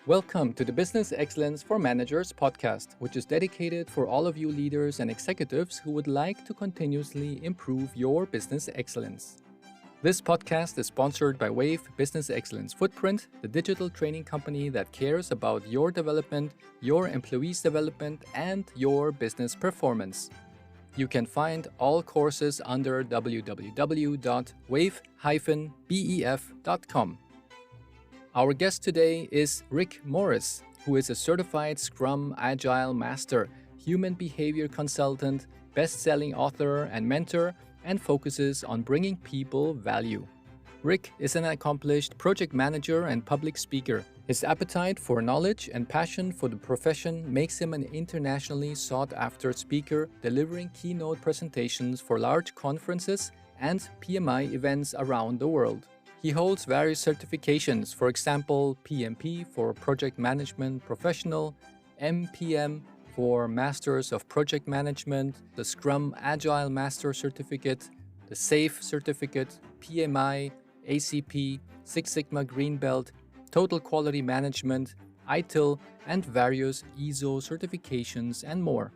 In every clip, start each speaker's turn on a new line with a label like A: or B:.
A: Welcome to the Business Excellence for Managers podcast, which is dedicated for all of you leaders and executives who would like to continuously improve your business excellence. This podcast is sponsored by Wave Business Excellence Footprint, the digital training company that cares about your development, your employees' development, and your business performance. You can find all courses under www.wave-bef.com. Our guest today is Rick Morris, who is a certified Scrum Agile Master, human behavior consultant, best-selling author and mentor, and focuses on bringing people value. Rick is an accomplished project manager and public speaker. His appetite for knowledge and passion for the profession makes him an internationally sought-after speaker, delivering keynote presentations for large conferences and PMI events around the world. He holds various certifications, for example, PMP for Project Management Professional, MPM for Masters of Project Management, the Scrum Agile Master Certificate, the SAFe Certificate, PMI, ACP, Six Sigma Green Belt, Total Quality Management, ITIL, and various ISO certifications and more.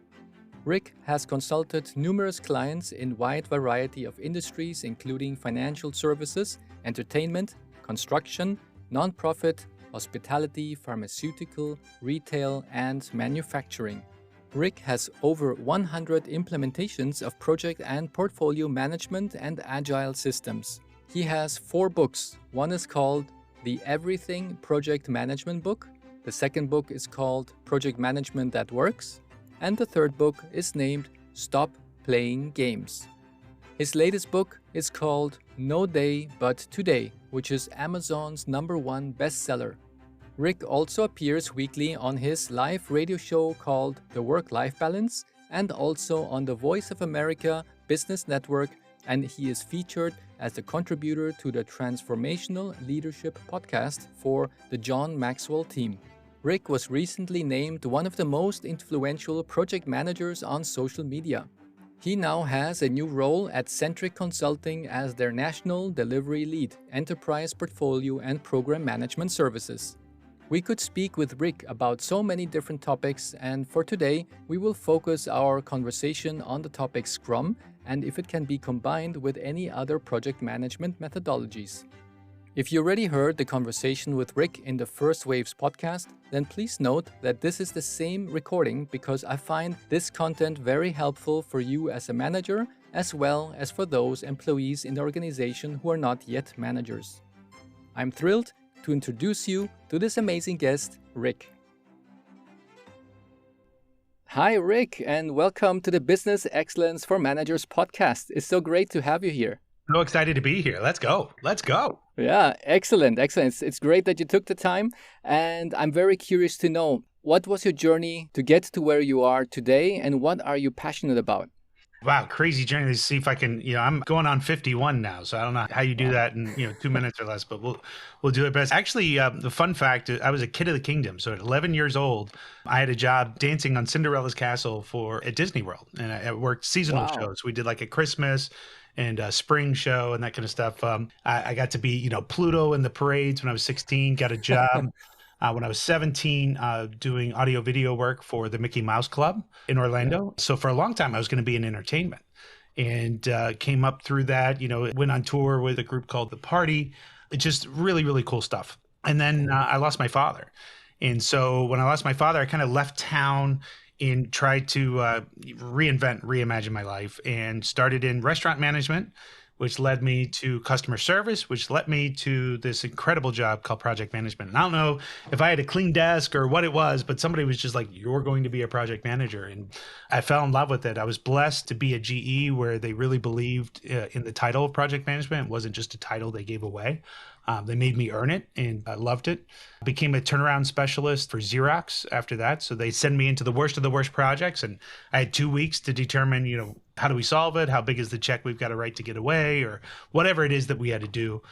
A: Rick has consulted numerous clients in a wide variety of industries, including financial services, entertainment, construction, nonprofit, hospitality, pharmaceutical, retail, and manufacturing. Rick has over 100 implementations of project and portfolio management and agile systems. He has 4 books. One is called The Everything Project Management Book. The second book is called Project Management That Works. And the third book is named Stop Playing Games. His latest book is called No Day But Today, which is Amazon's #1 bestseller. Rick also appears weekly on his live radio show called The Work-Life Balance and also on the Voice of America Business Network, and he is featured as a contributor to the Transformational Leadership podcast for the John Maxwell team. Rick was recently named one of the most influential project managers on social media. He now has a new role at Centric Consulting as their National Delivery Lead, Enterprise Portfolio and Program Management Services. We could speak with Rick about so many different topics, and for today, we will focus our conversation on the topic Scrum and if it can be combined with any other project management methodologies. If you already heard the conversation with Rick in the First Waves podcast, then please note that this is the same recording because I find this content very helpful for you as a manager, as well as for those employees in the organization who are not yet managers. I'm thrilled to introduce you to this amazing guest, Rick. Hi, Rick, and welcome to the Business Excellence for Managers podcast. It's so great to have you here.
B: So excited to be here. Let's go.
A: Yeah, excellent. It's great that you took the time. And I'm very curious to know, what was your journey to get to where you are today and what are you passionate about?
B: Wow, crazy journey. Let's see if I can, I'm going on 51 now. So I don't know how you do that in, 2 minutes or less, but we'll do it best. Actually, the fun fact, I was a kid of the kingdom. So at 11 years old, I had a job dancing on Cinderella's castle at Disney World. And I worked seasonal shows. We did like a Christmas and a spring show and that kind of stuff. I got to be, Pluto in the parades when I was 16, got a job. When I was 17, doing audio video work for the Mickey Mouse Club in Orlando. So for a long time, I was going to be in entertainment and came up through that, went on tour with a group called The Party. It's just really, really cool stuff. And then I lost my father. And so when I lost my father, I kind of left town and tried to reimagine my life and started in restaurant management, which led me to customer service, which led me to this incredible job called project management. And I don't know if I had a clean desk or what it was, but somebody was just like, you're going to be a project manager. And I fell in love with it. I was blessed to be at GE where they really believed in the title of project management. It wasn't just a title they gave away. They made me earn it and I loved it. I became a turnaround specialist for Xerox after that. So they send me into the worst of the worst projects. And I had 2 weeks to determine, how do we solve it? How big is the check we've got to write to get away or whatever it is that we had to do.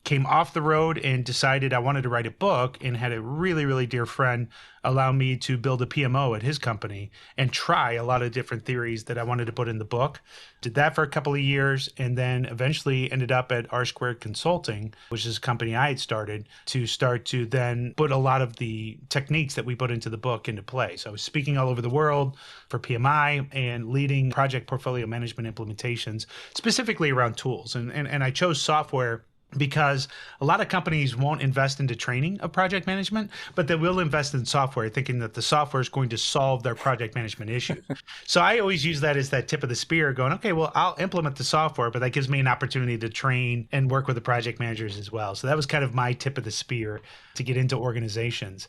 B: came off the road and decided I wanted to write a book, and had a really, really dear friend allow me to build a PMO at his company and try a lot of different theories that I wanted to put in the book. Did that for a couple of years, and then eventually ended up at R Squared Consulting, which is a company I had started to then put a lot of the techniques that we put into the book into play. So I was speaking all over the world for PMI and leading project portfolio management implementations, specifically around tools. And I chose software because a lot of companies won't invest into training of project management, but they will invest in software thinking that the software is going to solve their project management issues. So I always use that as that tip of the spear going, okay, well, I'll implement the software, but that gives me an opportunity to train and work with the project managers as well. So that was kind of my tip of the spear to get into organizations.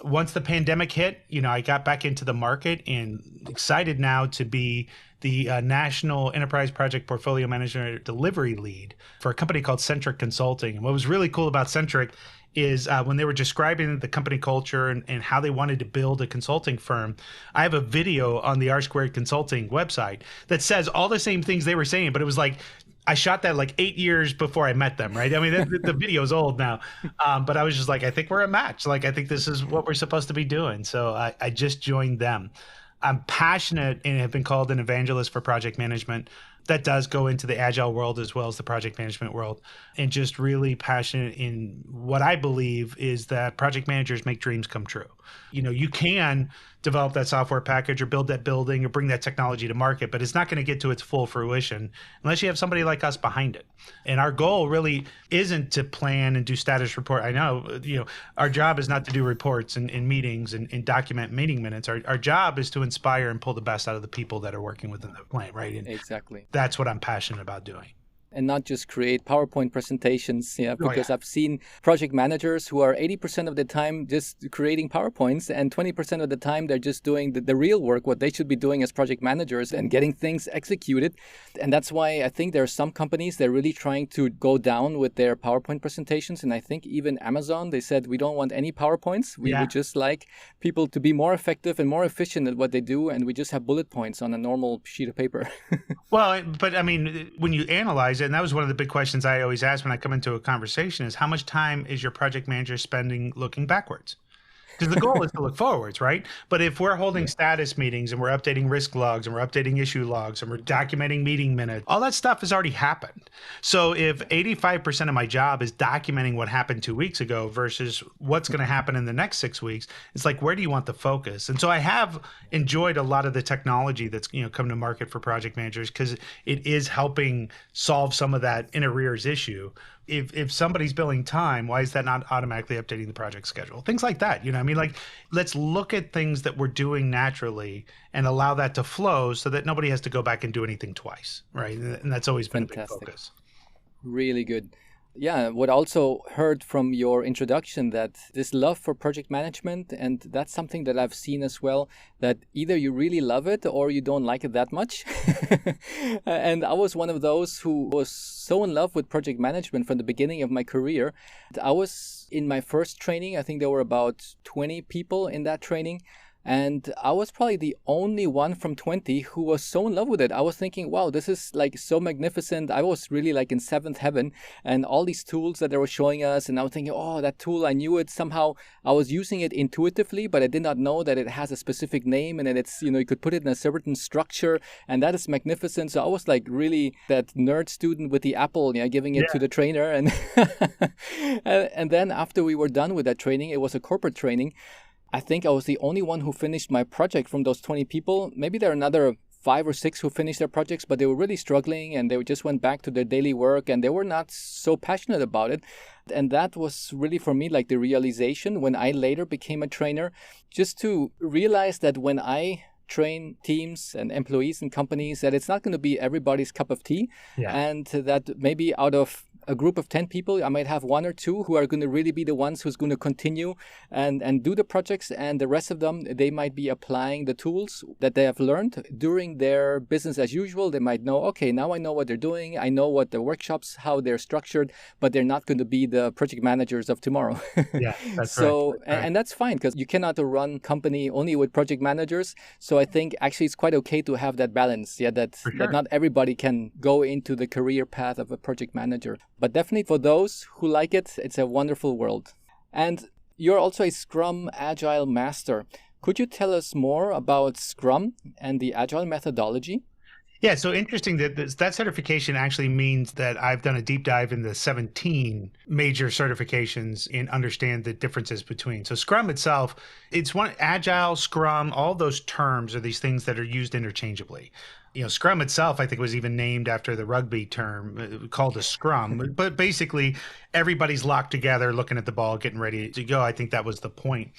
B: Once the pandemic hit, I got back into the market and excited now to be the National Enterprise Project Portfolio Management Delivery Lead for a company called Centric Consulting. And what was really cool about Centric is when they were describing the company culture and how they wanted to build a consulting firm, I have a video on the R Squared Consulting website that says all the same things they were saying, but it was like, I shot that like 8 years before I met them, right? I mean, the video's old now, but I was just like, I think we're a match. Like, I think this is what we're supposed to be doing. So I just joined them. I'm passionate and have been called an evangelist for project management. That does go into the agile world as well as the project management world, and just really passionate in what I believe is that project managers make dreams come true. You can develop that software package or build that building or bring that technology to market, but it's not going to get to its full fruition unless you have somebody like us behind it. And our goal really isn't to plan and do status report. I know, our job is not to do reports and meetings and document meeting minutes. Our job is to inspire and pull the best out of the people that are working within the plant, right? And
A: exactly.
B: That's what I'm passionate about doing.
A: And not just create PowerPoint presentations, because I've seen project managers who are 80% of the time just creating PowerPoints, and 20% of the time they're just doing the real work, what they should be doing as project managers and getting things executed. And that's why I think there are some companies that are really trying to go down with their PowerPoint presentations. And I think even Amazon, they said, we don't want any PowerPoints. We would just like people to be more effective and more efficient at what they do. And we just have bullet points on a normal sheet of paper.
B: Well, but I mean, when you analyze it, and that was one of the big questions I always ask when I come into a conversation is, how much time is your project manager spending looking backwards? Because the goal is to look forwards, right? But if we're holding status meetings and we're updating risk logs and we're updating issue logs and we're documenting meeting minutes, all that stuff has already happened. So if 85% of my job is documenting what happened 2 weeks ago versus what's going to happen in the next 6 weeks, it's like, where do you want the focus? And so I have enjoyed a lot of the technology that's come to market for project managers, because it is helping solve some of that in arrears issue. If somebody's billing time, why is that not automatically updating the project schedule? Things like that. I mean, like, let's look at things that we're doing naturally and allow that to flow so that nobody has to go back and do anything twice, right? And that's always been a big focus.
A: Really good. Yeah, what I also heard from your introduction, that this love for project management, and that's something that I've seen as well, that either you really love it or you don't like it that much. And I was one of those who was so in love with project management from the beginning of my career. I was in my first training, I think there were about 20 people in that training. And I was probably the only one from 20 who was so in love with it. I was thinking, wow, this is like so magnificent. I was really like in seventh heaven, and all these tools that they were showing us. And I was thinking, oh, that tool, I knew it somehow. I was using it intuitively, but I did not know that it has a specific name and that it's, you could put it in a certain structure, and that is magnificent. So I was like really that nerd student with the apple, giving it to the trainer. And, and then after we were done with that training, it was a corporate training. I think I was the only one who finished my project from those 20 people. Maybe there are another 5 or 6 who finished their projects, but they were really struggling and they just went back to their daily work and they were not so passionate about it. And that was really for me like the realization when I later became a trainer, just to realize that when I train teams and employees and companies, that it's not going to be everybody's cup of tea, and that maybe out of a group of 10 people, I might have 1 or 2 who are going to really be the ones who's going to continue and do the projects, and the rest of them, they might be applying the tools that they have learned during their business as usual. They might know, okay, now I know what they're doing. I know what the workshops, how they're structured, but they're not going to be the project managers of tomorrow.
B: Yeah, that's
A: so,
B: right.
A: And that's fine, because you cannot run company only with project managers. So I think actually it's quite okay to have that balance. Yeah, that not everybody can go into the career path of a project manager. But definitely for those who like it, it's a wonderful world. And you're also a Scrum Agile Master. Could you tell us more about Scrum and the Agile methodology?
B: Yeah, so interesting that that certification actually means that I've done a deep dive into 17 major certifications and understand the differences between. So Scrum itself, it's one Agile, Scrum, all those terms are these things that are used interchangeably. Scrum itself, I think, was even named after the rugby term called a scrum. But basically, everybody's locked together, looking at the ball, getting ready to go. I think that was the point.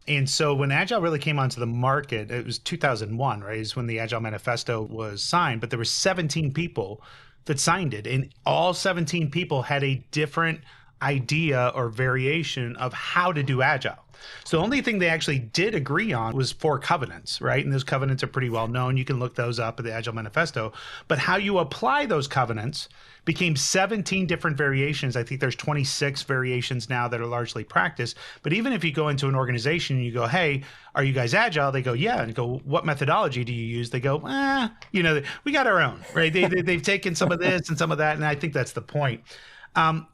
B: And so when Agile really came onto the market, it was 2001, right? Is when the Agile Manifesto was signed, but there were 17 people that signed it. And all 17 people had a different idea or variation of how to do Agile. So the only thing they actually did agree on was 4 covenants, right? And those covenants are pretty well known. You can look those up at the Agile Manifesto. But how you apply those covenants became 17 different variations. I think there's 26 variations now that are largely practiced. But even if you go into an organization and you go, hey, are you guys Agile? They go, yeah. And you go, what methodology do you use? They go, we got our own, right? They've taken some of this and some of that. And I think that's the point.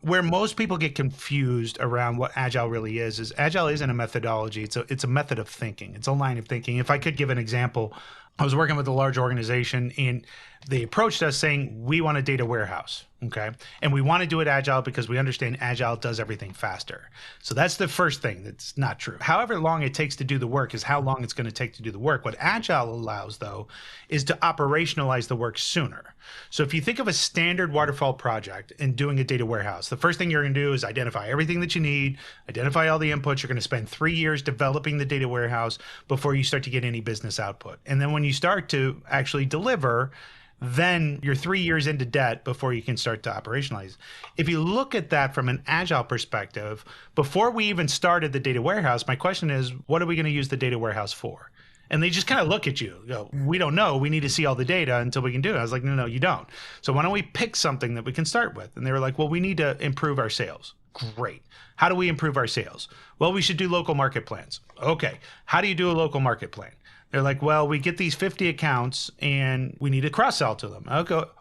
B: Where most people get confused around what Agile really is Agile isn't a methodology. It's a method of thinking. It's a line of thinking. If I could give an example, I was working with a large organization and they approached us saying, we want a data warehouse. Okay. And we want to do it Agile because we understand Agile does everything faster. So that's the first thing that's not true. However long it takes to do the work is how long it's going to take to do the work. What Agile allows, though, is to operationalize the work sooner. So if you think of a standard waterfall project and doing a data warehouse, the first thing you're going to do is identify everything that you need, identify all the inputs. You're going to spend 3 years developing the data warehouse before you start to get any business output. And then when you start to actually deliver, then you're 3 years into debt before you can start to operationalize. If you look at that from an Agile perspective, before we even started the data warehouse, my question is, what are we going to use the data warehouse for? And they just kind of look at you, go, we don't know. We need to see all the data until we can do it. I was like, no, you don't. So why don't we pick something that we can start with? And they were like, well, we need to improve our sales. Great. How do we improve our sales? Well, we should do local market plans. Okay. How do you do a local market plan? They're like, well, we get these 50 accounts and we need to cross-sell to them.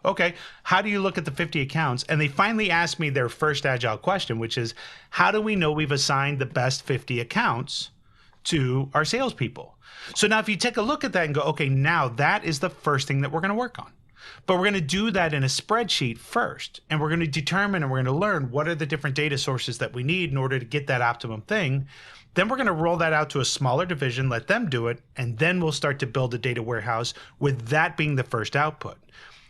B: Okay. How do you look at the 50 accounts? And they finally asked me their first Agile question, which is, how do we know we've assigned the best 50 accounts to our salespeople? So now if you take a look at that and go, okay, now that is the first thing that we're going to work on. But we're going to do that in a spreadsheet first. And we're going to determine and we're going to learn what are the different data sources that we need in order to get that optimum thing. Then we're going to roll that out to a smaller division, let them do it, and then we'll start to build a data warehouse with that being the first output.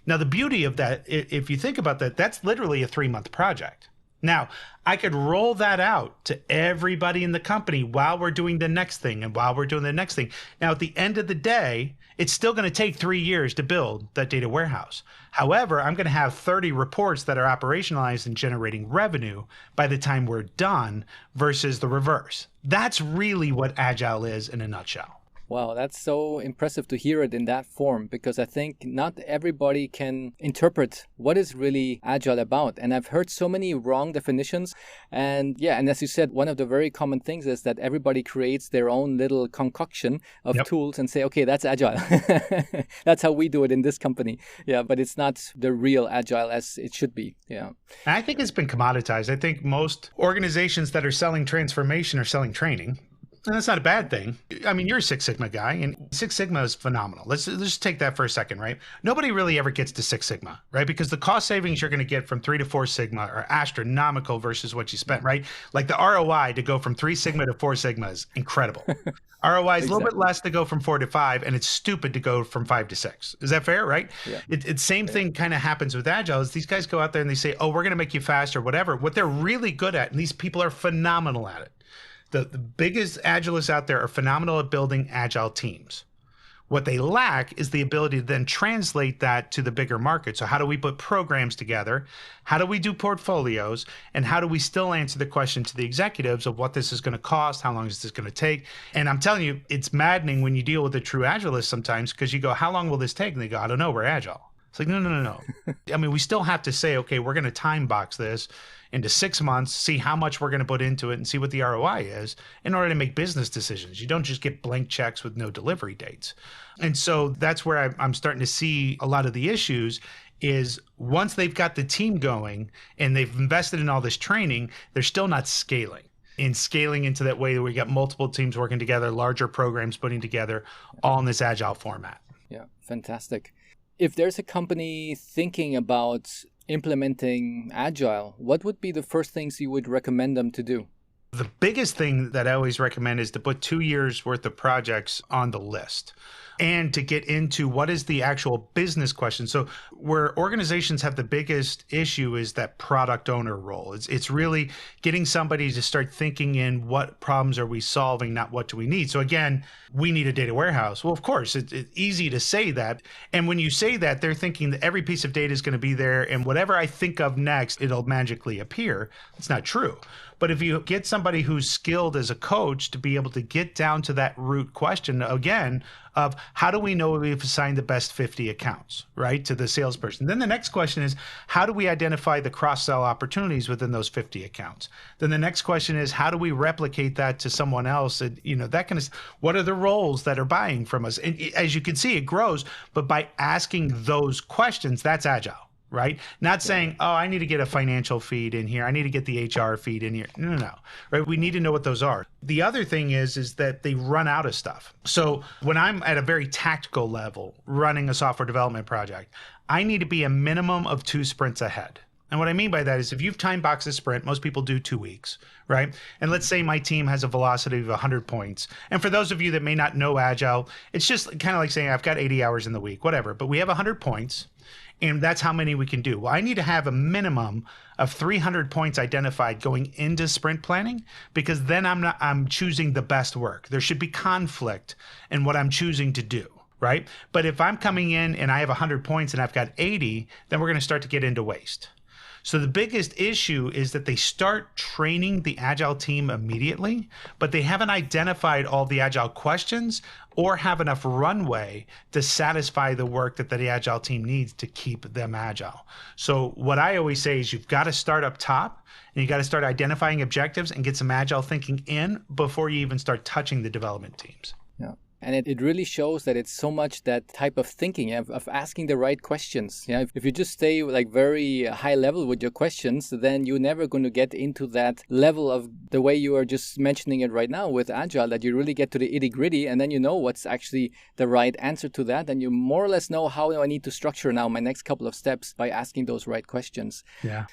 B: Now, the beauty of that, if you think about that, that's literally a 3-month project. Now, I could roll that out to everybody in the company while we're doing the next thing and while we're doing the next thing. Now, at the end of the day, it's still going to take 3 years to build that data warehouse. However, I'm going to have 30 reports that are operationalized and generating revenue by the time we're done versus the reverse. That's really what Agile is in a nutshell.
A: Wow, that's so impressive to hear it in that form, because I think not everybody can interpret what is really Agile about. And I've heard so many wrong definitions. And as you said, one of the very common things is that everybody creates their own little concoction of tools and say, okay, that's Agile. That's how we do it in this company. Yeah, but it's not the real Agile as it should be. Yeah.
B: I think it's been commoditized. I think most organizations that are selling transformation are selling training. And that's not a bad thing. I mean, you're a Six Sigma guy, and Six Sigma is phenomenal. Let's just take that for a second, right? Nobody really ever gets to Six Sigma, right? Because the cost savings you're going to get from 3 to 4 Sigma are astronomical versus what you spent, right? Like the ROI to go from 3 Sigma to 4 Sigma is incredible. ROI is a little bit less to go from 4 to 5, and it's stupid to go from 5 to 6. Is that fair, right? Yeah. It's same thing kind of happens with Agile is these guys go out there and they say, oh, we're going to make you faster, whatever. What they're really good at, and these people are phenomenal at it. The biggest Agilists out there are phenomenal at building Agile teams. What they lack is the ability to then translate that to the bigger market. So how do we put programs together? How do we do portfolios? And how do we still answer the question to the executives of what this is going to cost? How long is this going to take? And I'm telling you, it's maddening when you deal with a true Agilist sometimes because you go, how long will this take? And they go, I don't know, we're Agile. It's like, no. I mean, we still have to say, okay, we're going to time box this into 6 months, see how much we're going to put into it and see what the ROI is in order to make business decisions. You don't just get blank checks with no delivery dates. And so that's where I'm starting to see a lot of the issues is once they've got the team going and they've invested in all this training, they're still not scaling. In scaling into that way that we got multiple teams working together, larger programs putting together, all in this agile format.
A: Yeah, fantastic. If there's a company thinking about implementing agile, what would be the first things you would recommend them to do?
B: The biggest thing that I always recommend is to put 2 years worth of projects on the list and to get into what is the actual business question. So where organizations have the biggest issue is that product owner role. It's really getting somebody to start thinking in what problems are we solving, not what do we need. So again, we need a data warehouse. Well, of course, it's easy to say that. And when you say that, they're thinking that every piece of data is going to be there and whatever I think of next, it'll magically appear. It's not true. But if you get somebody who's skilled as a coach to be able to get down to that root question again of how do we know we've assigned the best 50 accounts, right, to the salesperson? Then the next question is, how do we identify the cross-sell opportunities within those 50 accounts? Then the next question is, how do we replicate that to someone else? And, that kind of, what are the roles that are buying from us? And as you can see, it grows, but by asking those questions, that's agile. Right? Not saying, oh, I need to get a financial feed in here. I need to get the HR feed in here. No. Right? We need to know what those are. The other thing is that they run out of stuff. So when I'm at a very tactical level running a software development project, I need to be a minimum of 2 sprints ahead. And what I mean by that is if you've time boxed a sprint, most people do 2 weeks, right? And let's say my team has a velocity of 100 points. And for those of you that may not know Agile, it's just kind of like saying I've got 80 hours in the week, whatever, but we have 100 points. And that's how many we can do. Well, I need to have a minimum of 300 points identified going into sprint planning because then I'm choosing the best work. There should be conflict in what I'm choosing to do, right? But if I'm coming in and I have 100 points and I've got 80, then we're going to start to get into waste. So the biggest issue is that they start training the Agile team immediately, but they haven't identified all the Agile questions or have enough runway to satisfy the work that the Agile team needs to keep them Agile. So what I always say is you've got to start up top and you got to start identifying objectives and get some Agile thinking in before you even start touching the development teams.
A: Yeah. And it really shows that it's so much that type of thinking of asking the right questions. Yeah, if you just stay like very high level with your questions, then you're never going to get into that level of the way you are just mentioning it right now with Agile, that you really get to the itty gritty and then you know what's actually the right answer to that. And you more or less know how I need to structure now my next couple of steps by asking those right questions.
B: Yeah.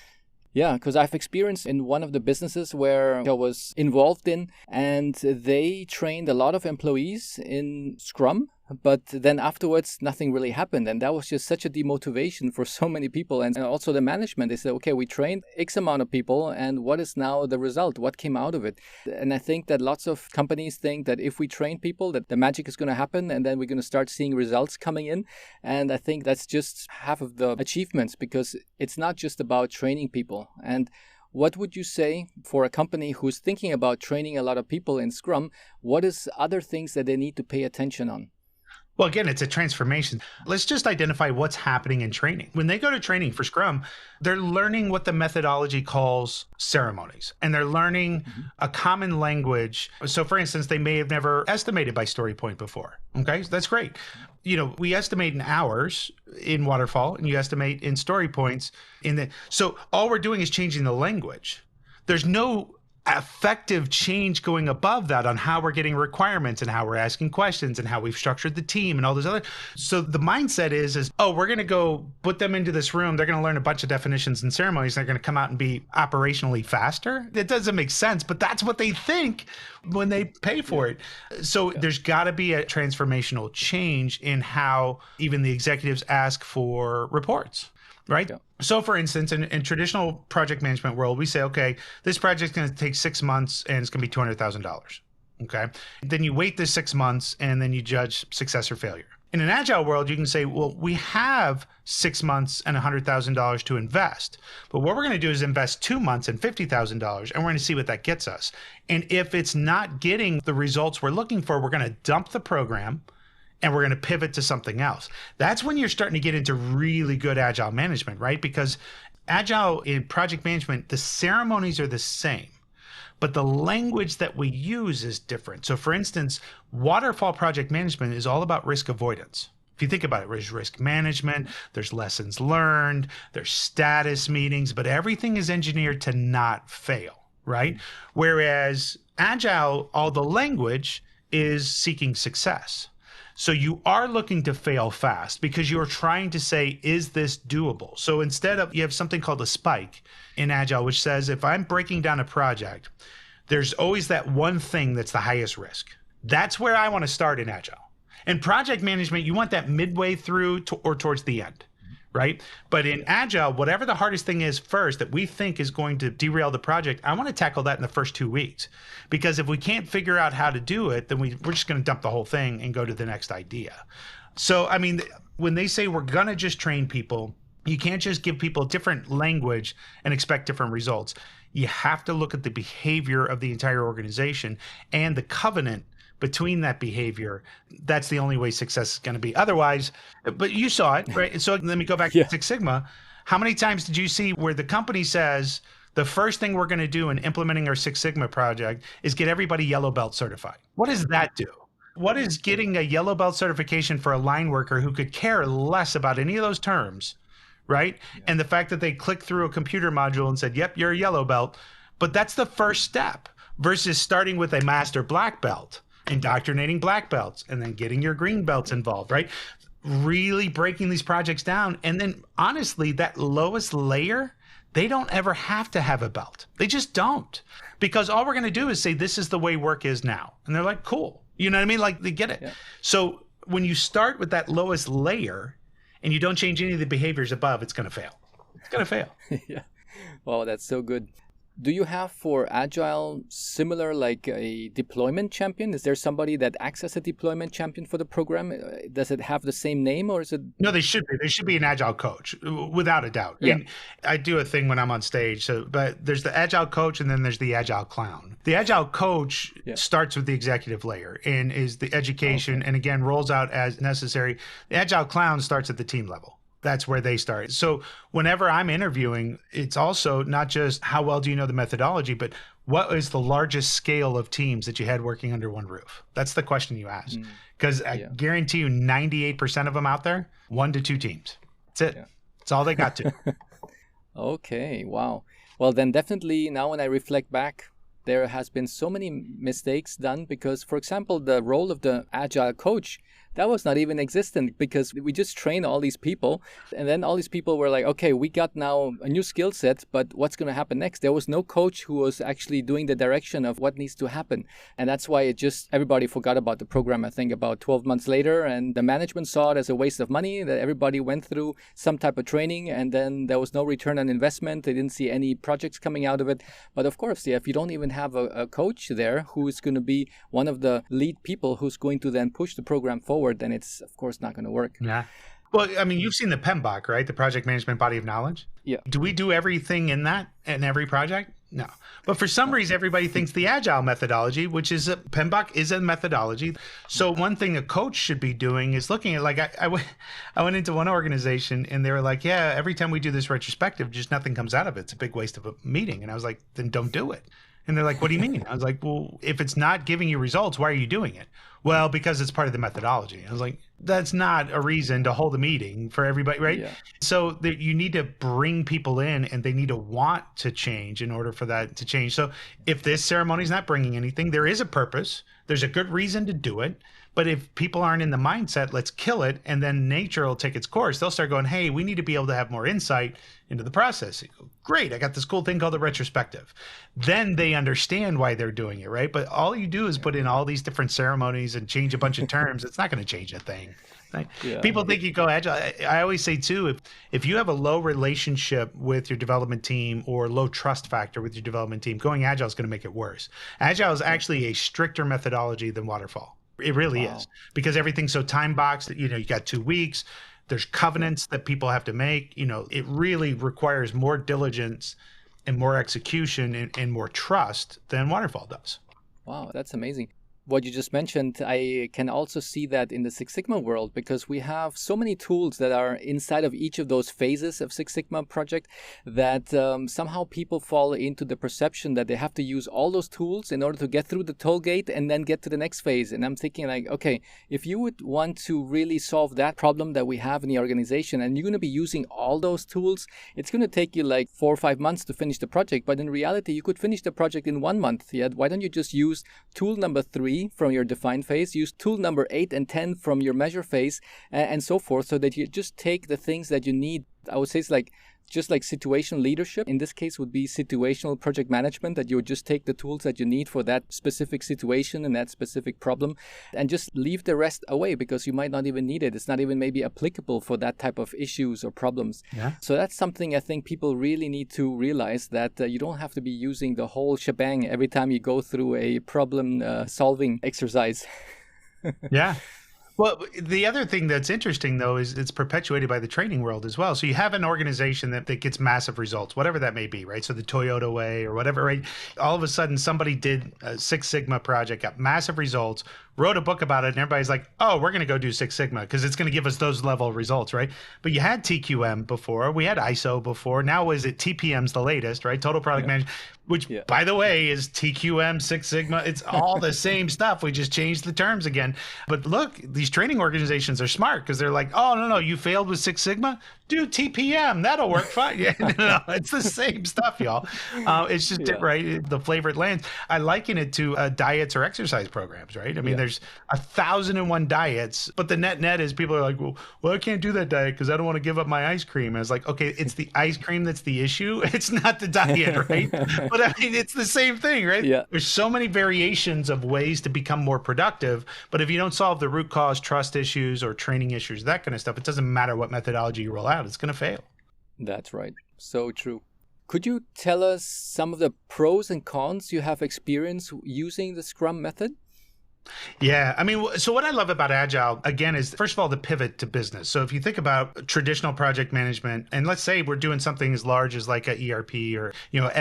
A: Yeah, because I've experienced in one of the businesses where I was involved in, and they trained a lot of employees in Scrum, but then afterwards, nothing really happened. And that was just such a demotivation for so many people. And also the management, they said, okay, we trained X amount of people, and what is now the result? What came out of it? And I think that lots of companies think that if we train people, that the magic is going to happen, and then we're going to start seeing results coming in. And I think that's just half of the achievements, because it's not just about training people. And what would you say for a company who's thinking about training a lot of people in Scrum? What is other things that they need to pay attention on?
B: Well, again, it's a transformation. Let's just identify what's happening in training. When they go to training for Scrum, they're learning what the methodology calls ceremonies, and they're learning a common language. So for instance, they may have never estimated by story point before. Okay, so that's great. We estimate in hours in waterfall, and you estimate in story points so all we're doing is changing the language. There's no effective change going above that on how we're getting requirements and how we're asking questions and how we've structured the team and all those other. So the mindset is, oh, we're going to go put them into this room. They're going to learn a bunch of definitions and ceremonies. They're going to come out and be operationally faster. It doesn't make sense, but that's what they think when they pay for it. So there's got to be a transformational change in how even the executives ask for reports. Right? Yeah. So for instance, in traditional project management world, we say, okay, this project's going to take 6 months and it's going to be $200,000. Okay. Then you wait this 6 months and then you judge success or failure. In an agile world, you can say, well, we have 6 months and $100,000 to invest. But what we're going to do is invest 2 months and $50,000, and we're going to see what that gets us. And if it's not getting the results we're looking for, we're going to dump the program and we're going to pivot to something else. That's when you're starting to get into really good agile management, right? Because agile in project management, the ceremonies are the same, but the language that we use is different. So for instance, waterfall project management is all about risk avoidance, If you think about it, there's risk management, there's lessons learned, there's status meetings, but everything is engineered to not fail, right? Whereas Agile, all the language is seeking success. So you are looking to fail fast because you're trying to say, is this doable? So instead of, you have something called a spike in Agile, which says if I'm breaking down a project, there's always that one thing that's the highest risk. That's where I want to start in Agile. In project management, you want that midway through or towards the end, right? But in Agile, whatever the hardest thing is first that we think is going to derail the project, I want to tackle that in the first 2 weeks. Because if we can't figure out how to do it, then we're just going to dump the whole thing and go to the next idea. So, I mean, when they say we're going to just train people, you can't just give people different language and expect different results. You have to look at the behavior of the entire organization and the covenant between that behavior. That's the only way success is going to be. Otherwise, but you saw it, right? So let me go back to Six Sigma. How many times did you see where the company says the first thing we're going to do in implementing our Six Sigma project is get everybody yellow belt certified? What does that do? What is getting a yellow belt certification for a line worker who could care less about any of those terms, right? And the fact that they clicked through a computer module and said, yep, you're a yellow belt. But that's the first step versus starting with a master black belt, indoctrinating black belts, and then getting your green belts involved, right? Really breaking these projects down. And then honestly, that lowest layer, they don't ever have to have a belt. They just don't. Because all we're going to do is say, this is the way work is now. And they're like, cool. You know what I mean? Like they get it. Yeah. So when you start with that lowest layer and you don't change any of the behaviors above, it's going to fail. It's going to fail.
A: Yeah. Wow, that's so good. Do you have for Agile similar like a deployment champion? Is there somebody that acts as a deployment champion for the program? Does it have the same name or is it?
B: No, they should be. They should be an Agile coach, without a doubt.
A: Yeah.
B: And I do a thing when I'm on stage. But there's the Agile coach and then there's the Agile clown. The Agile coach starts with the executive layer and is the education and again, rolls out as necessary. The Agile clown starts at the team level. That's where they start. So whenever I'm interviewing, it's also not just how well do you know the methodology, but what is the largest scale of teams that you had working under one roof? That's the question you ask. Because I guarantee you 98% of them out there, 1 to 2 teams. That's it. Yeah. That's all they got to.
A: Okay, wow. Well, then definitely now when I reflect back, there has been so many mistakes done because, for example, the role of the Agile coach, that was not even existent because we just trained all these people. And then all these people were like, okay, we got now a new skill set, but what's going to happen next? There was no coach who was actually doing the direction of what needs to happen. And that's why everybody forgot about the program, I think, about 12 months later. And the management saw it as a waste of money, that everybody went through some type of training and then there was no return on investment. They didn't see any projects coming out of it. But of course, if you don't even have a coach there who is going to be one of the lead people who's going to then push the program forward, then it's of course not going to work.
B: Yeah. Well, I mean, you've seen the PMBOK, right? The Project Management Body of Knowledge.
A: Yeah.
B: Do we do everything in that in every project? No. But for some reason, everybody thinks the Agile methodology, which is PMBOK is a methodology. So one thing a coach should be doing is looking at, like, I went into one organization and they were like, yeah, every time we do this retrospective, just nothing comes out of it. It's a big waste of a meeting. And I was like, then don't do it. And they're like, what do you mean? I was like, well, if it's not giving you results, why are you doing it? Well, because it's part of the methodology. I was like, that's not a reason to hold a meeting for everybody, right? Yeah. So you need to bring people in and they need to want to change in order for that to change. So if this ceremony is not bringing anything, there is a purpose. There's a good reason to do it. But if people aren't in the mindset, let's kill it, and then nature will take its course, they'll start going, hey, we need to be able to have more insight into the process. You go, great, I got this cool thing called a retrospective. Then they understand why they're doing it, right? But all you do is put in all these different ceremonies and change a bunch of terms. It's not going to change a thing. Yeah. People think you go Agile. I always say, too, if you have a low relationship with your development team or low trust factor with your development team, going Agile is going to make it worse. Agile is actually a stricter methodology than Waterfall. It really is, because everything's so time boxed. You got 2 weeks. There's covenants that people have to make. It really requires more diligence and more execution and more trust than Waterfall does.
A: Wow, that's amazing. What you just mentioned, I can also see that in the Six Sigma world, because we have so many tools that are inside of each of those phases of Six Sigma project that somehow people fall into the perception that they have to use all those tools in order to get through the toll gate and then get to the next phase. And I'm thinking like, okay, if you would want to really solve that problem that we have in the organization and you're going to be using all those tools, it's going to take you like 4 or 5 months to finish the project. But in reality, you could finish the project in 1 month. Yeah? Why don't you just use tool number 3 from your define phase, use tool number 8 and 10 from your measure phase, and so forth, so that you just take the things that you need. I would say it's like just like situational leadership. In this case would be situational project management, that you would just take the tools that you need for that specific situation and that specific problem and just leave the rest away because you might not even need it. It's not even maybe applicable for that type of issues or problems. Yeah. So that's something I think people really need to realize, that you don't have to be using the whole shebang every time you go through a problem solving exercise.
B: Yeah. Well, the other thing that's interesting, though, is it's perpetuated by the training world as well. So you have an organization that gets massive results, whatever that may be, right? So the Toyota way or whatever, right? All of a sudden, somebody did a Six Sigma project, got massive results, wrote a book about it, and everybody's like, oh, we're going to go do Six Sigma because it's going to give us those level of results, right? But you had TQM before, we had ISO before, now is it TPM's the latest, right? Total Product Management, which, by the way, is TQM, Six Sigma. It's all the same stuff. We just changed the terms again. But look, these training organizations are smart because they're like, oh, no, you failed with Six Sigma? Do TPM. That'll work fine. Yeah, no, it's the same stuff, y'all. It's just different, right? The flavor it lands. I liken it to diets or exercise programs, right? I mean, there's 1,001 diets, but the net is people are like, well, I can't do that diet because I don't want to give up my ice cream. And it's like, okay, it's the ice cream that's the issue. It's not the diet, right? But I mean, it's the same thing, right? Yeah. There's so many variations of ways to become more productive. But if you don't solve the root cause, trust issues or training issues, that kind of stuff, it doesn't matter what methodology you roll out. It's going to fail. That's
A: right. So true. Could you tell us some of the pros and cons you have experienced using the Scrum method?
B: Yeah. I mean, so what I love about Agile, again, is first of all, the pivot to business. So if you think about traditional project management, and let's say we're doing something as large as like a ERP or,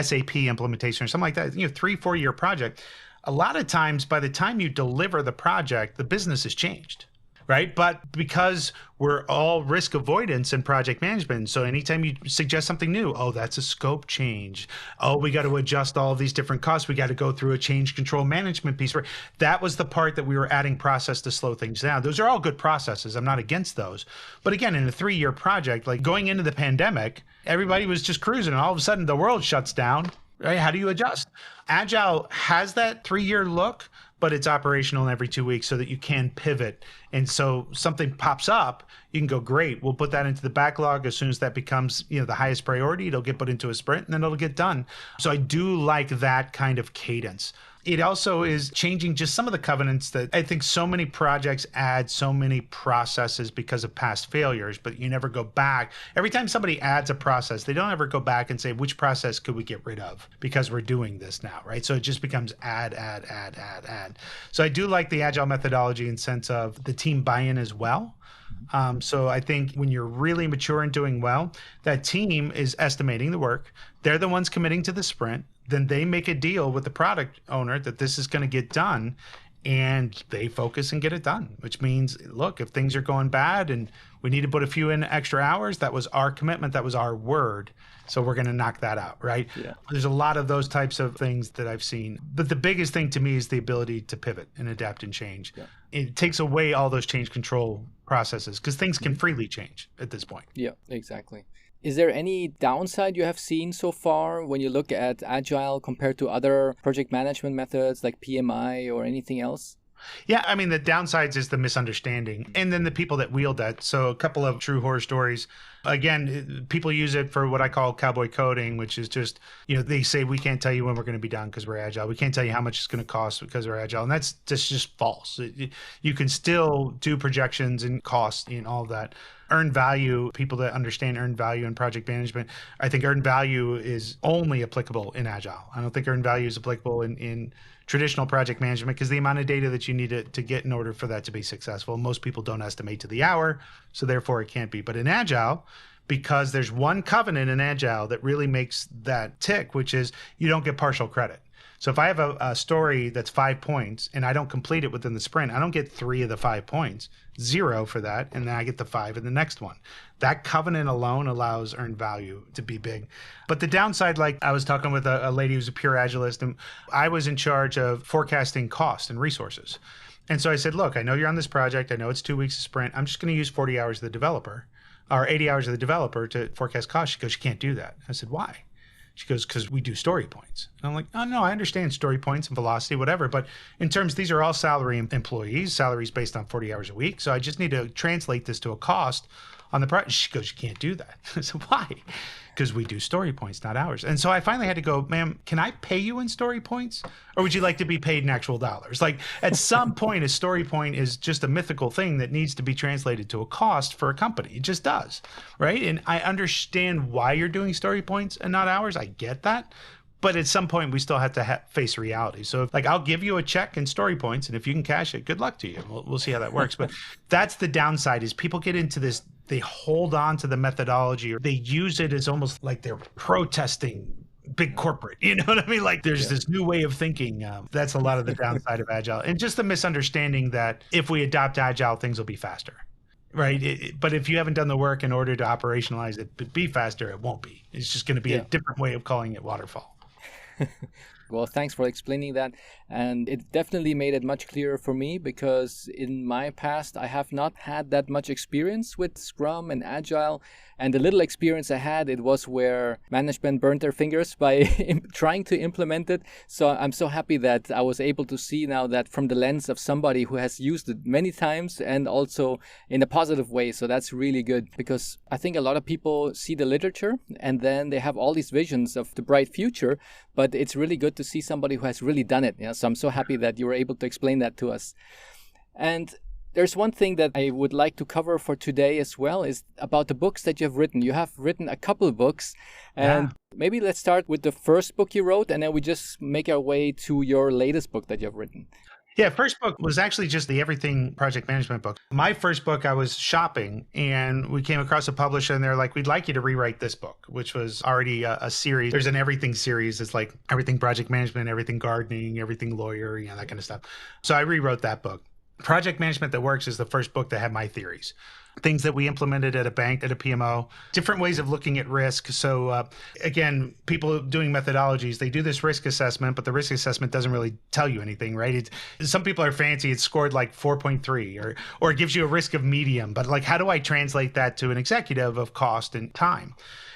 B: SAP implementation or something like that, 3-4 year project, a lot of times by the time you deliver the project, the business has changed. Right. But because we're all risk avoidance in project management. So anytime you suggest something new, oh, that's a scope change. Oh, we got to adjust all of these different costs. We got to go through a change control management piece. That was the part that we were adding process to slow things down. Those are all good processes. I'm not against those. But again, in a 3-year project, like going into the pandemic, everybody was just cruising and all of a sudden the world shuts down. Right? How do you adjust? Agile has that 3-year look, but it's operational every 2 weeks so that you can pivot. And so something pops up, you can go, great, we'll put that into the backlog. As soon as that becomes, the highest priority, it'll get put into a sprint and then it'll get done. So I do like that kind of cadence. It also is changing just some of the covenants that I think so many projects add so many processes because of past failures, but you never go back. Every time somebody adds a process, they don't ever go back and say, which process could we get rid of because we're doing this now, right? So it just becomes add. So I do like the Agile methodology in sense of the team buy-in as well. So I think when you're really mature and doing well, that team is estimating the work. They're the ones committing to the sprint. Then they make a deal with the product owner that this is going to get done, and they focus and get it done, which means, look, if things are going bad and we need to put a few in extra hours, that was our commitment, that was our word. So we're going to knock that out, right? Yeah. There's a lot of those types of things that I've seen. But the biggest thing to me is the ability to pivot and adapt and change. Yeah. It takes away all those change control processes because things can freely change at this point.
A: Yeah, exactly. Is there any downside you have seen so far when you look at Agile compared to other project management methods like PMI or anything else?
B: Yeah, I mean, the downsides is the misunderstanding and then the people that wield that. So a couple of true horror stories. Again, people use it for what I call cowboy coding, which is just, they say, we can't tell you when we're going to be done because we're Agile. We can't tell you how much it's going to cost because we're Agile. And that's just false. You can still do projections and costs and all of that. Earned value, people that understand earned value in project management, I think earned value is only applicable in Agile. I don't think earned value is applicable in traditional project management because the amount of data that you need to get in order for that to be successful, most people don't estimate to the hour, so therefore it can't be. But in Agile, because there's one covenant in Agile that really makes that tick, which is you don't get partial credit. So if I have a story that's 5 points and I don't complete it within the sprint, I don't get 3 of the 5 points, 0 for that, and then I get the 5 in the next one. That covenant alone allows earned value to be big. But the downside, like I was talking with a lady who's a pure agilist, and I was in charge of forecasting cost and resources. And so I said, look, I know you're on this project. I know it's 2 weeks of sprint. I'm just going to use 40 hours of the developer or 80 hours of the developer to forecast cost. She goes, you can't do that. I said, why? She goes, because we do story points. And I'm like, oh, no, I understand story points and velocity, whatever. But in terms, these are all salary employees, salaries based on 40 hours a week. So I just need to translate this to a cost on the project. She goes, you can't do that. I said, why? Because we do story points, not hours. And so I finally had to go, ma'am, can I pay you in story points? Or would you like to be paid in actual dollars? Like at some point, a story point is just a mythical thing that needs to be translated to a cost for a company. It just does, right? And I understand why you're doing story points and not hours. I get that. But at some point, we still have to face reality. So like, I'll give you a check in story points, and if you can cash it, good luck to you. We'll see how that works. But that's the downside, is people get into this, they hold on to the methodology, or they use it as almost like they're protesting big corporate. You know what I mean? Like there's this new way of thinking. That's a lot of the downside of Agile. And just the misunderstanding that if we adopt Agile, things will be faster. Right. But if you haven't done the work in order to operationalize it, be faster, it won't be. It's just going to be a different way of calling it waterfall.
A: Well, thanks for explaining that. And it definitely made it much clearer for me, because in my past, I have not had that much experience with Scrum and Agile. And the little experience I had, it was where management burned their fingers by trying to implement it. So I'm so happy that I was able to see now that from the lens of somebody who has used it many times and also in a positive way. So that's really good, because I think a lot of people see the literature and then they have all these visions of the bright future, but it's really good to see somebody who has really done it. So I'm so happy that you were able to explain that to us. And there's one thing that I would like to cover for today as well, is about the books that you have written. You have written a couple of books, and maybe let's start with the first book you wrote, and then we just make our way to your latest book that you have written.
B: Yeah, first book was actually just the Everything Project Management book. My first book, I was shopping and we came across a publisher and they're like, we'd like you to rewrite this book, which was already a series. There's an Everything series. It's like Everything Project Management, Everything Gardening, Everything Lawyer, that kind of stuff. So I rewrote that book. Project Management That Works is the first book that had my theories. Things that we implemented at a bank, at a PMO, different ways of looking at risk. So again, people doing methodologies, they do this risk assessment, but the risk assessment doesn't really tell you anything, right? Some people are fancy. It's scored like 4.3 or it gives you a risk of medium. But like, how do I translate that to an executive of cost and time?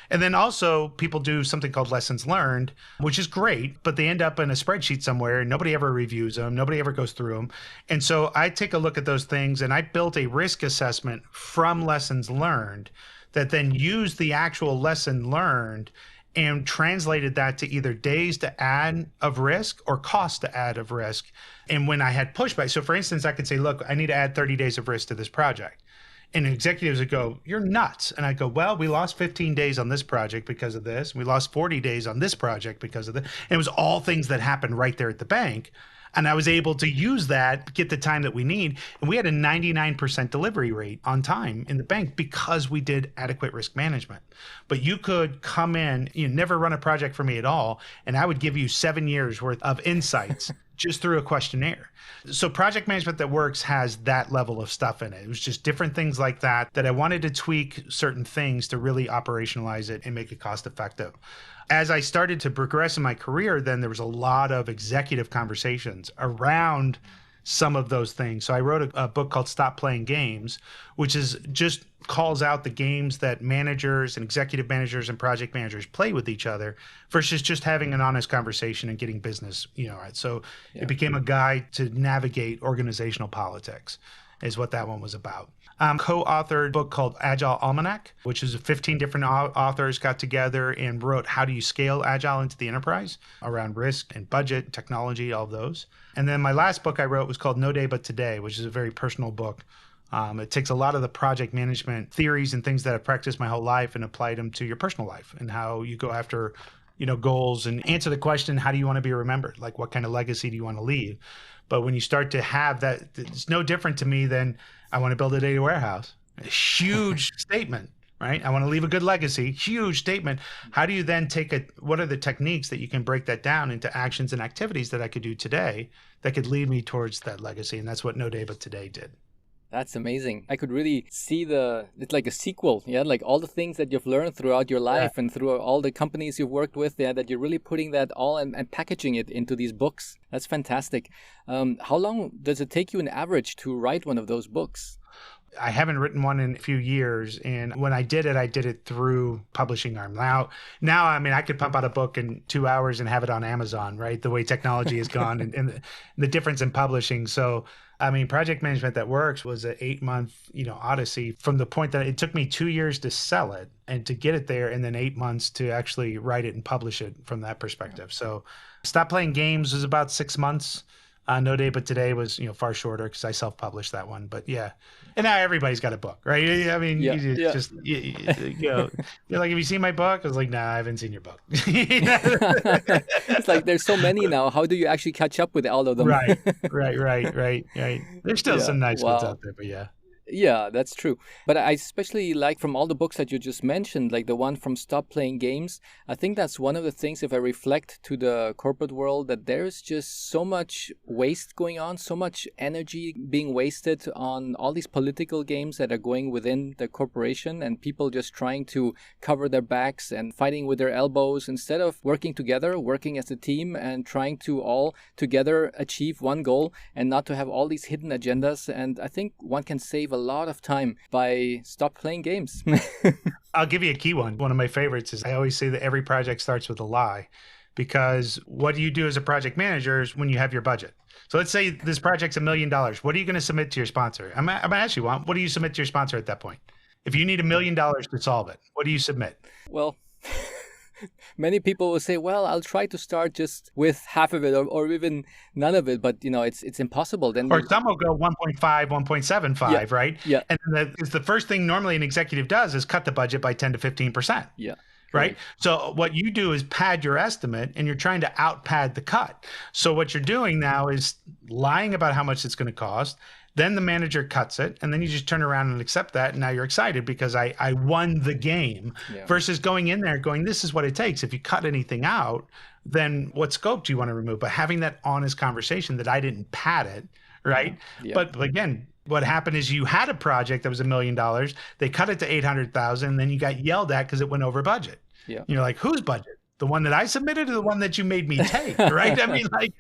B: And then also people do something called lessons learned, which is great, but they end up in a spreadsheet somewhere and nobody ever reviews them. Nobody ever goes through them. And so I take a look at those things and I built a risk assessment from lessons learned that then used the actual lesson learned and translated that to either days to add of risk or cost to add of risk. And when I had pushback, so for instance, I could say, look, I need to add 30 days of risk to this project. And executives would go, you're nuts. And I go, well, we lost 15 days on this project because of this. We lost 40 days on this project because of this. And it was all things that happened right there at the bank. And I was able to use that, get the time that we need. And we had a 99% delivery rate on time in the bank because we did adequate risk management. But you could come in, you never run a project for me at all, and I would give you 7 years worth of insights just through a questionnaire. So Project Management That Works has that level of stuff in it. It was just different things like that I wanted to tweak certain things to really operationalize it and make it cost effective. As I started to progress in my career, then there was a lot of executive conversations around some of those things. So I wrote a book called Stop Playing Games, which is just calls out the games that managers and executive managers and project managers play with each other versus just having an honest conversation and getting business, right? So it became a guide to navigate organizational politics is what that one was about. Co-authored a book called Agile Almanac, which is 15 different authors got together and wrote how do you scale Agile into the enterprise around risk and budget, technology, all of those. And then my last book I wrote was called No Day But Today, which is a very personal book. It takes a lot of the project management theories and things that I've practiced my whole life and applied them to your personal life and how you go after goals and answer the question, how do you want to be remembered? Like, what kind of legacy do you want to leave? But when you start to have that, it's no different to me than I want to build a data warehouse. A huge statement, right? I want to leave a good legacy. Huge statement. How do you then what are the techniques that you can break that down into actions and activities that I could do today that could lead me towards that legacy? And that's what No Day But Today did.
A: That's amazing. I could really see it's like a sequel, yeah, like all the things that you've learned throughout your life and through all the companies you've worked with, yeah, that you're really putting that all and packaging it into these books. That's fantastic. How long does it take you on average to write one of those books?
B: I haven't written one in a few years. And when I did it through Publishing Arm. Now, I mean, I could pump out a book in 2 hours and have it on Amazon, right? The way technology has gone and the difference in publishing. So, I mean, project management that works was an 8-month, odyssey from the point that it took me 2 years to sell it and to get it there, and then 8 months to actually write it and publish it from that perspective. So Stop Playing Games was about 6 months. No Day But Today was, far shorter because I self-published that one. But yeah, and now everybody's got a book, right? I mean, you're like, have you seen my book? I was like, nah, I haven't seen your book.
A: It's like there's so many now. How do you actually catch up with all of them?
B: Right. There's still some nice ones out there, but yeah.
A: Yeah, that's true. But I especially like from all the books that you just mentioned, like the one from Stop Playing Games, I think that's one of the things, if I reflect to the corporate world, that there's just so much waste going on, so much energy being wasted on all these political games that are going within the corporation and people just trying to cover their backs and fighting with their elbows instead of working together, working as a team and trying to all together achieve one goal and not to have all these hidden agendas. And I think one can save a lot of time by stop playing games.
B: I'll give you a key one. One of my favorites is I always say that every project starts with a lie, because what you do as a project manager is when you have your budget. So let's say this project's $1 million. What are you going to submit to your sponsor? I'm going to ask you, what do you submit to your sponsor at that point? If you need $1 million to solve it, what do you submit?
A: Well, many people will say, well, I'll try to start just with half of it or even none of it. But, it's impossible. Then
B: some will go 1.5, 1.75, right?
A: Yeah.
B: And the first thing normally an executive does is cut the budget by 10 to 15%.
A: Yeah.
B: Right. So what you do is pad your estimate and you're trying to out pad the cut. So what you're doing now is lying about how much it's going to cost. Then the manager cuts it, and then you just turn around and accept that. And now you're excited because I won the game, versus going in there going, this is what it takes. If you cut anything out, then what scope do you want to remove? But having that honest conversation that I didn't pad it, right? Yeah. But again, what happened is you had a project that was $1 million. They cut it to 800,000. Then you got yelled at because it went over budget.
A: Yeah.
B: You're like, whose budget? The one that I submitted or the one that you made me take, right? I mean, like,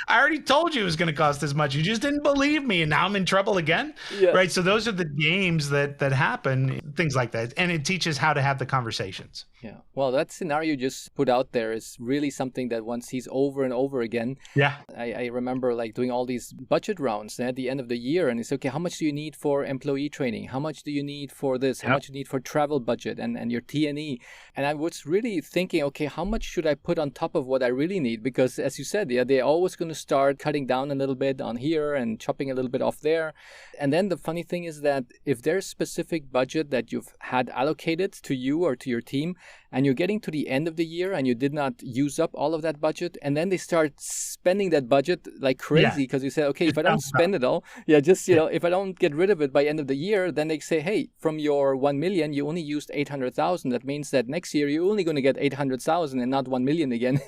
B: I already told you it was going to cost this much. You just didn't believe me, and now I'm in trouble again, right? So those are the games that happen, things like that. And it teaches how to have the conversations.
A: Yeah. Well, that scenario you just put out there is really something that one sees over and over again.
B: Yeah.
A: I remember like doing all these budget rounds at the end of the year, and it's okay, how much do you need for employee training? How much do you need for this? How much do you need for travel budget and your T&E? And I was really thinking, okay, how much should I put on top of what I really need? Because as you said, they're always going to start cutting down a little bit on here and chopping a little bit off there. And then the funny thing is that if there's specific budget that you've had allocated to you or to your team, and you're getting to the end of the year and you did not use up all of that budget, and then they start spending that budget like crazy because you say, okay, if I don't spend it all, if I don't get rid of it by end of the year, then they say, hey, from your 1 million, you only used 800,000. That means that next year you're only going to get 800,000 and not 1 million again.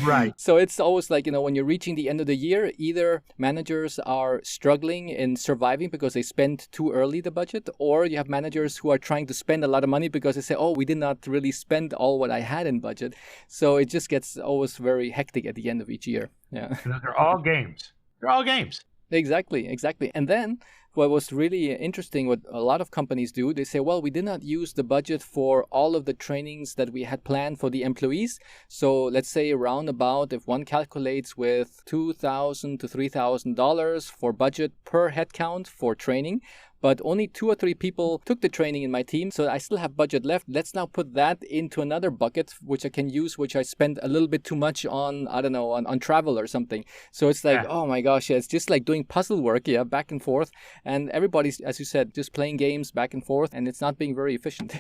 B: Right.
A: So it's always like, when you're reaching the end of the year, either managers are struggling in surviving because they spend too early the budget, or you have managers who are trying to spend a lot of money because they say, oh, we did not really spend all what I had in budget. So it just gets always very hectic at the end of each year. Yeah.
B: They're all games. They're all games.
A: Exactly. And then what was really interesting, what a lot of companies do, they say, well, we did not use the budget for all of the trainings that we had planned for the employees. So let's say around about, if one calculates with $2,000 to $3,000 for budget per headcount for training, but only 2 or 3 people took the training in my team, so I still have budget left. Let's now put that into another bucket, which I can use, which I spent a little bit too much on, I don't know, on travel or something. So it's like, oh my gosh, it's just like doing puzzle work, back and forth. And everybody's, as you said, just playing games back and forth, and it's not being very efficient.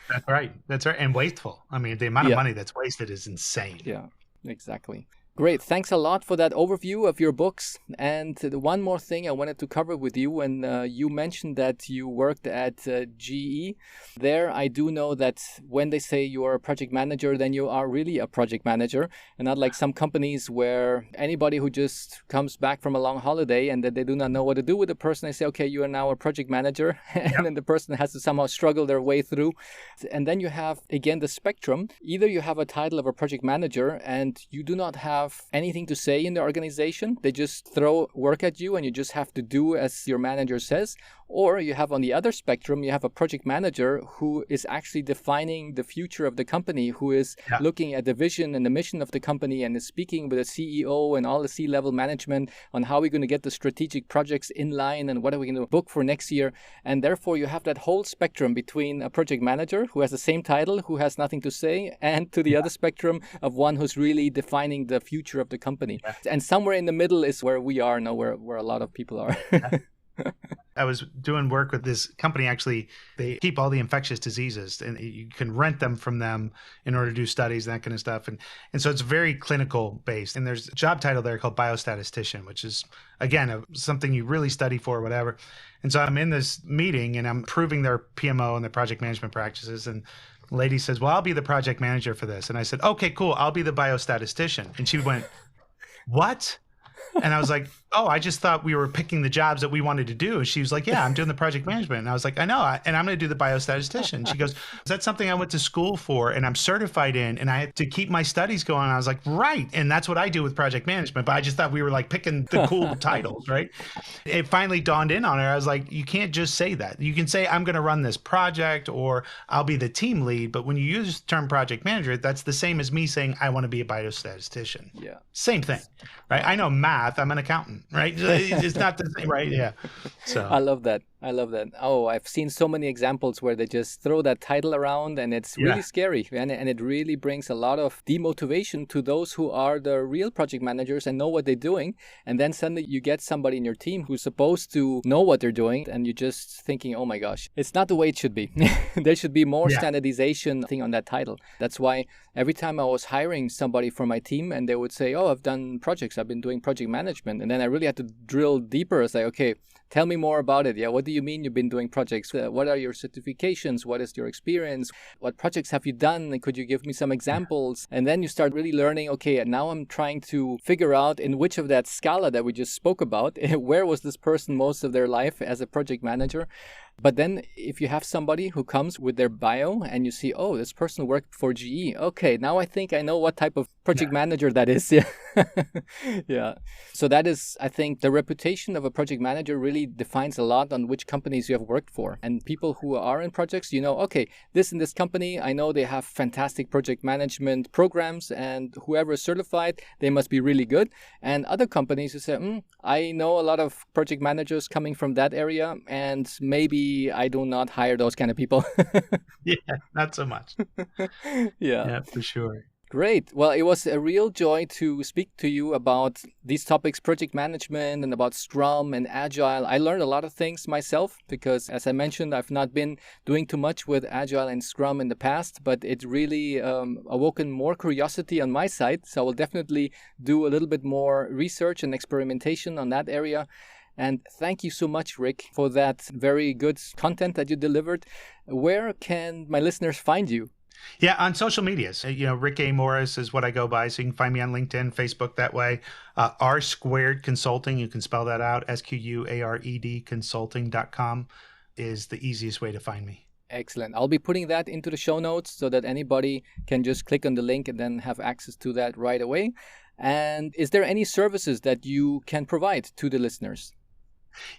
B: That's right. And wasteful. I mean, the amount of money that's wasted is insane.
A: Yeah, exactly. Great. Thanks a lot for that overview of your books. And one more thing I wanted to cover with you. When you mentioned that you worked at GE, there I do know that when they say you are a project manager, then you are really a project manager, and not like some companies where anybody who just comes back from a long holiday and that they do not know what to do with the person, they say, okay, you are now a project manager, and then the person has to somehow struggle their way through. And then you have, again, the spectrum. Either you have a title of a project manager and you do not have anything to say in the organization. They just throw work at you and you just have to do as your manager says. Or you have on the other spectrum, you have a project manager who is actually defining the future of the company, who is looking at the vision and the mission of the company and is speaking with the CEO and all the C-level management on how we're going to get the strategic projects in line and what are we going to book for next year. And therefore, you have that whole spectrum between a project manager who has the same title, who has nothing to say, and to the other spectrum of one who's really defining the future of the company. And somewhere in the middle is where we are now, where a lot of people are.
B: I was doing work with this company. Actually, they keep all the infectious diseases and you can rent them from them in order to do studies, that kind of stuff. And so it's very clinical based. And there's a job title there called biostatistician, which is, again, something you really study for, whatever. And so I'm in this meeting and I'm proving their PMO and their project management practices. And the lady says, well, I'll be the project manager for this. And I said, okay, cool. I'll be the biostatistician. And she went, what? And I was like, oh, I just thought we were picking the jobs that we wanted to do. And she was like, yeah, I'm doing the project management. And I was like, I know. And I'm going to do the biostatistician. She goes, is that something I went to school for and I'm certified in and I had to keep my studies going? I was like, right. And that's what I do with project management. But I just thought we were like picking the cool titles, right? It finally dawned in on her. I was like, you can't just say that. You can say, I'm going to run this project or I'll be the team lead. But when you use the term project manager, that's the same as me saying, I want to be a biostatistician.
A: Yeah.
B: Same thing, right? I know math. I'm an accountant. Right? It's not the same, right? Yeah. So
A: I love that. I love that. Oh, I've seen so many examples where they just throw that title around and it's really scary. And it really brings a lot of demotivation to those who are the real project managers and know what they're doing. And then suddenly you get somebody in your team who's supposed to know what they're doing. And you're just thinking, oh my gosh, it's not the way it should be. There should be more standardization thing on that title. That's why every time I was hiring somebody for my team and they would say, oh, I've done projects, I've been doing project management. And then I really had to drill deeper. It's like, okay, tell me more about it. Yeah, what do you mean you've been doing projects? What are your certifications? What is your experience? What projects have you done? Could you give me some examples? And then you start really learning, okay, now I'm trying to figure out in which of that scala that we just spoke about, where was this person most of their life as a project manager? But then if you have somebody who comes with their bio and you see, oh, this person worked for GE. Okay, now I think I know what type of project manager that is. Yeah. Yeah. So that is, I think, the reputation of a project manager really defines a lot on which companies you have worked for. And people who are in projects, you know, okay, this and this company, I know they have fantastic project management programs and whoever is certified, they must be really good. And other companies who say, I know a lot of project managers coming from that area and maybe I do not hire those kind of people.
B: Yeah, not so much. Yeah, for sure.
A: Great. Well, it was a real joy to speak to you about these topics, project management and about Scrum and Agile. I learned a lot of things myself because, as I mentioned, I've not been doing too much with Agile and Scrum in the past, but it really awoken more curiosity on my side. So I will definitely do a little bit more research and experimentation on that area. And thank you so much, Rick, for that very good content that you delivered. Where can my listeners find you?
B: Yeah, on social medias. Rick A. Morris is what I go by. So you can find me on LinkedIn, Facebook that way. R Squared Consulting, you can spell that out. SQUARED consulting.com is the easiest way to find me.
A: Excellent. I'll be putting that into the show notes so that anybody can just click on the link and then have access to that right away. And is there any services that you can provide to the listeners?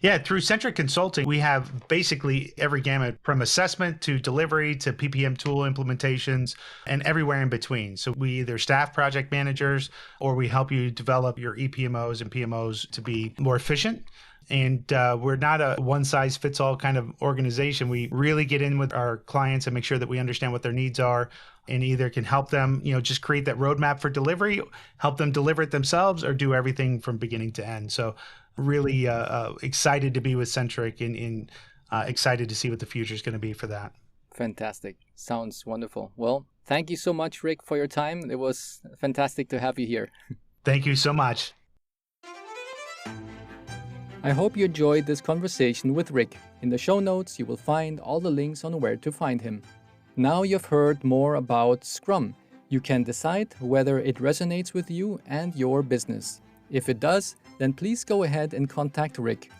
B: Yeah, through Centric Consulting, we have basically every gamut from assessment to delivery to PPM tool implementations and everywhere in between. So we either staff project managers or we help you develop your ePMOs and PMOs to be more efficient. And we're not a one-size-fits-all kind of organization. We really get in with our clients and make sure that we understand what their needs are and either can help them, just create that roadmap for delivery, help them deliver it themselves, or do everything from beginning to end. So really excited to be with Centric and excited to see what the future is going to be for that.
A: Fantastic. Sounds wonderful. Well, thank you so much, Rick, for your time. It was fantastic to have you here.
B: Thank you so much.
A: I hope you enjoyed this conversation with Rick. In the show notes, you will find all the links on where to find him. Now you've heard more about Scrum. You can decide whether it resonates with you and your business. If it does, then please go ahead and contact Rick.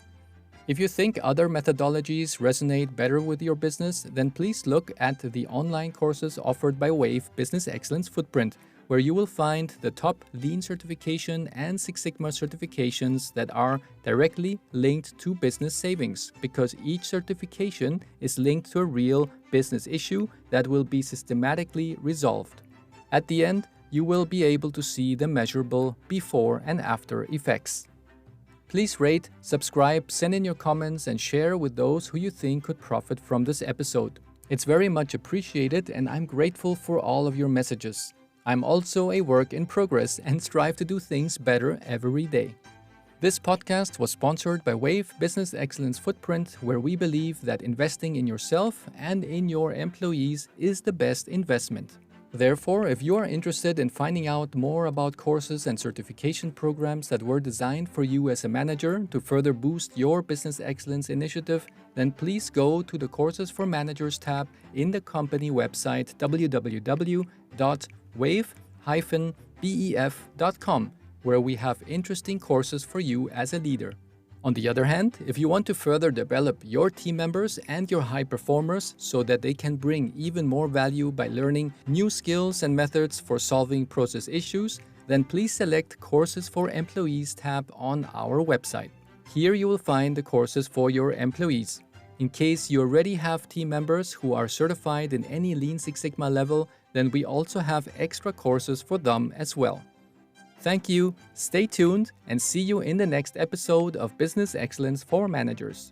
A: If you think other methodologies resonate better with your business, then please look at the online courses offered by Wave Business Excellence Footprint, where you will find the top Lean certification and Six Sigma certifications that are directly linked to business savings, because each certification is linked to a real business issue that will be systematically resolved. At the end, you will be able to see the measurable before and after effects. Please rate, subscribe, send in your comments, and share with those who you think could profit from this episode. It's very much appreciated, and I'm grateful for all of your messages. I'm also a work in progress and strive to do things better every day. This podcast was sponsored by Wave Business Excellence Footprint, where we believe that investing in yourself and in your employees is the best investment. Therefore, if you are interested in finding out more about courses and certification programs that were designed for you as a manager to further boost your business excellence initiative, then please go to the Courses for Managers tab in the company website www.wave-bef.com, where we have interesting courses for you as a leader. On the other hand, if you want to further develop your team members and your high performers so that they can bring even more value by learning new skills and methods for solving process issues, then please select Courses for Employees tab on our website. Here you will find the courses for your employees. In case you already have team members who are certified in any Lean Six Sigma level, then we also have extra courses for them as well. Thank you, stay tuned, and see you in the next episode of Business Excellence for Managers.